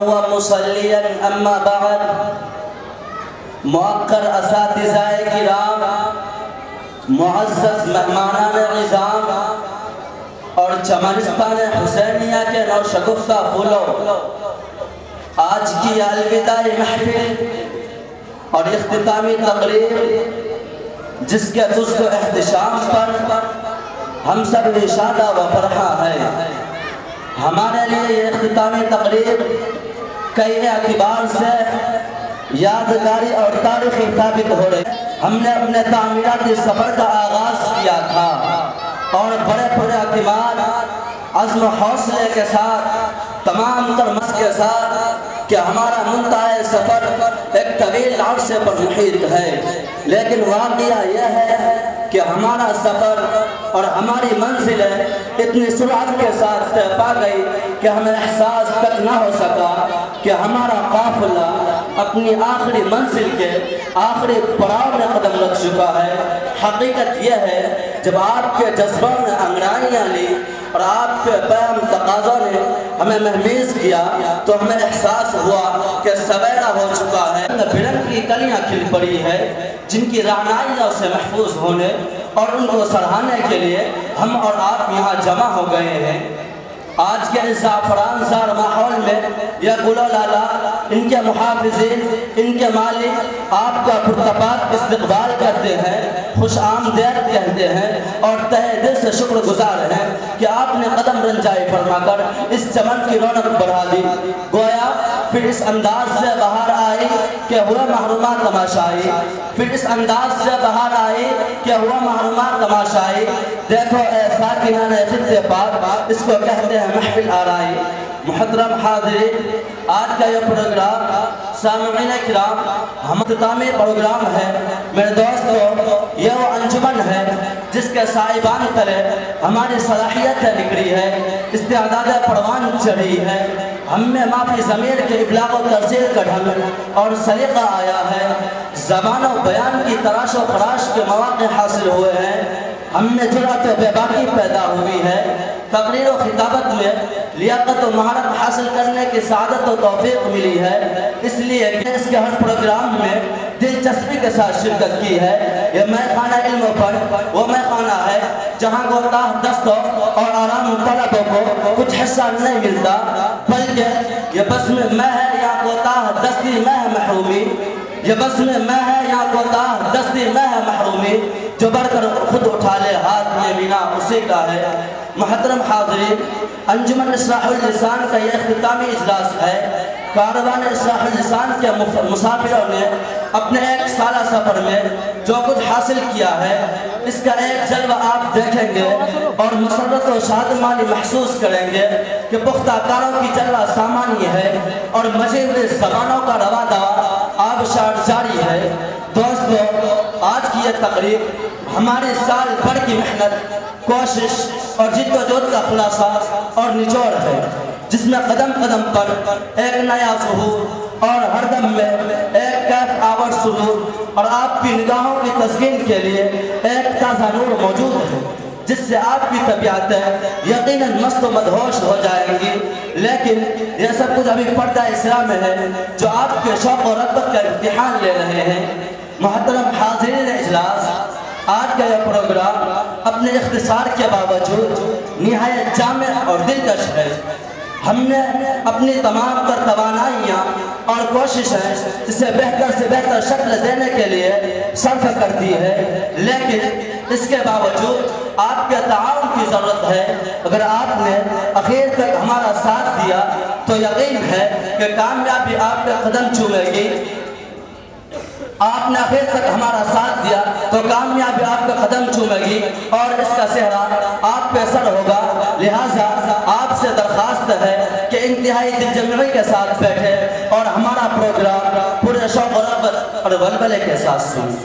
ومصليا اما بعد معقر اساتذہ کرام، معزز مہمانان عظام اور چمنستان حسینیہ کے نوشگفتہ پھولوں، آج کی الوداعی محفل اور اختتامی تقریب جس کے دست و احتشام پر ہم سب نشادہ و فرحہ ہے، ہمارے لیے یہ اختتامی تقریب کئی اعتبار سے یادگاری اور تاریخی ثابت ہو رہی ہے۔ ہم نے اپنے تعمیراتی سفر کا آغاز کیا تھا اور بڑے بڑے اعتماد، عزم و حوصلے کے ساتھ، تمام ترمس کے ساتھ کہ ہمارا منتہی سفر ایک طویل عرصے پر محیط ہے، لیکن واقعہ یہ ہے کہ ہمارا سفر اور ہماری منزلیں اتنی سرعت کے ساتھ طے پا گئی کہ ہمیں احساس تک نہ ہو سکا کہ ہمارا قافلہ اپنی آخری منزل کے آخری پڑاؤ میں قدم رکھ چکا ہے۔ حقیقت یہ ہے جب آپ کے جذبوں نے انگڑائیاں لی اور آپ کے بہم تقاضوں نے ہمیں مہمیز کیا تو ہمیں احساس ہوا کہ سویرا ہو چکا ہے، برنگ کی کلیاں کھل پڑی ہے، جن کی رعنائیوں سے محفوظ ہونے اور ان کو سراہنے کے لیے ہم اور آپ یہاں جمع ہو گئے ہیں۔ آج کے اس زعفران زار ماحول میں یہ گل و لالا، ان کے محافظین، ان کے مالک آپ کا پرتپاک استقبال کرتے ہیں، خوش آمدید کہتے ہیں اور تہہ دل سے شکر گزار ہیں کہ آپ نے قدم رنجائی فرما کر اس چمن کی رونق بڑھا دی۔ گویا پھر اس انداز سے بہار آئی کہ ہوا محرومہ تماشائی، پھر اس انداز سے بہار آئی کہ ہوا محرومہ تماشائی۔ دیکھو اے ساکنان خطے پاک، اس کو کہتے ہیں محفل آرائی۔ محترم حاضرین، آج کا یہ پروگرام سامعین کرام ہم اختتامی پروگرام ہے۔ میرے دوستو، یہ وہ انجمن ہے جس کے سائبان تلے ہماری صلاحیتیں نکلی ہے، استعداد پروان چڑھی ہے، ہم میں معافی ضمیر کے ابلاغ و ترسیل کا ڈھنگ اور سلیقہ آیا ہے، زبان و بیان کی تراش و خراش کے مواقع حاصل ہوئے ہیں، ہم میں جرأت و بے باکی پیدا ہوئی ہے، تقریر و خطابت میں لیاقت و مہارت حاصل کرنے کی سعادت و توفیق ملی ہے۔ اس لیے اس کے ہر پروگرام میں دلچسپی کے ساتھ شرکت کی ہے۔ یہ میخانہ علم و فن وہ میخانہ ہے جہاں کوتاہ دستوں اور آرام طلبوں کو کچھ حصہ نہیں ملتا، بلکہ یہ بس میں میں ہے یا کوتاہ دستی میں ہے محرومی، یہ بس میں ہے یا کوتاہ دستی میں ہے محرومی، جو بڑھ کر خود اٹھا لے ہاتھ میں مینا اسی کا ہے۔ محترم حاضرین، انجمن اصلاح اللسان کا یہ اختتامی اجلاس ہے۔ کاروان اصلاح اللسان کے مسافروں نے اپنے ایک سالہ سفر میں جو کچھ حاصل کیا ہے، اس کا ایک جلوہ آپ دیکھیں گے اور مسرت و شادمانی محسوس کریں گے کہ پختہ کاروں کی جلوہ سامانی ہے اور مزید زبانوں کا روا دوا آبشار جاری ہے۔ دوستو، آج کی یہ تقریب ہماری سال بھر کی محنت، کوشش اور جد و جہد کا خلاصہ اور نچوڑ ہے، جس میں قدم قدم پر ایک نیا ظہور اور ہر دم میں ایک کیف آور سرور اور آپ کی نگاہوں کی تسکین کے لیے ایک تازہ نور موجود ہے، جس سے آپ کی طبیعتیں یقیناً مست و مدہوش ہو جائیں گی۔ لیکن یہ سب کچھ ابھی پردہ اسلام میں ہے جو آپ کے شوق و رغبت کا امتحان لے رہے ہیں۔ محترم حاضرین اجلاس، آج کا یہ پروگرام اپنے اختصار کے باوجود نہایت جامع اور دلکش ہے۔ ہم نے اپنی تمام تر توانائیاں اور کوششیں اسے بہتر سے بہتر شکل دینے کے لیے صرف کر دی ہے، لیکن اس کے باوجود آپ کے تعاون کی ضرورت ہے۔ اگر آپ نے آخر تک ہمارا ساتھ دیا تو یقین ہے کہ کامیابی آپ کے قدم چومے گی۔ آپ نے آخر تک ہمارا ساتھ دیا تو کامیابی آپ کا قدم چومے گی اور اس کا صحرا آپ پہ سر ہوگا۔ لہٰذا آپ سے درخواست ہے کہ انتہائی دل جمعی کے ساتھ بیٹھے اور ہمارا پروگرام پورے شوق و رغبت اور ولولے کے ساتھ سنیں۔